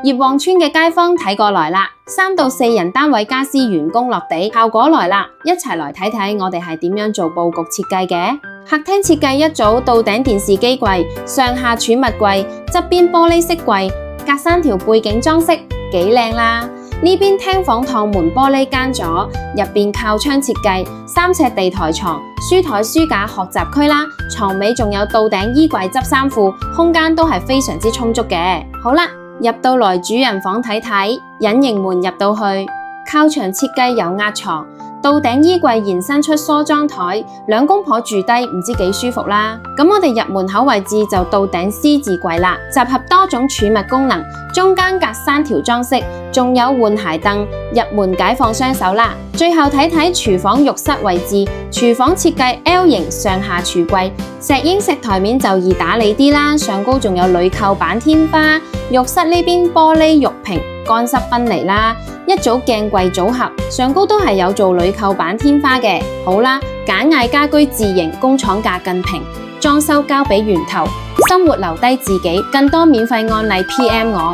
葉旺村嘅街坊睇過來啦，3到4人單位家私完工落地，效果來啦，一齊來睇睇我哋係點樣做佈局設計嘅。客廳設計一組到頂電視機櫃，上下儲物櫃，側邊玻璃飾櫃，隔3條背景裝飾，幾靚啦。呢邊廳房趟門玻璃間咗，入邊靠窗設計，3尺地台床、書台書架學習區啦，床尾仲有到頂衣櫃執衫褲，空間都係非常之充足嘅。好啦，入到來主人房睇睇，隱形門入到去，靠牆設計有壓床，到頂衣櫃延伸出梳妝台，兩公婆住低唔知幾舒服啦。咁我哋入門口位置就到頂 C 字櫃啦，集合多種儲物功能，中間隔3條裝飾，仲有換鞋凳，入門解放雙手啦。最後睇睇廚房浴室位置，廚房設計 L 型上下櫥櫃，石英石台面就易打理啲啦，上高仲有鋁扣板天花，浴室呢邊玻璃浴屏，乾濕分離啦。一組鏡櫃組合，上高都係有做鋁扣板天花嘅。好啦，簡藝家居自營，工廠價更平，裝修交俾源頭，生活留低自己。更多免費案例 PM 我。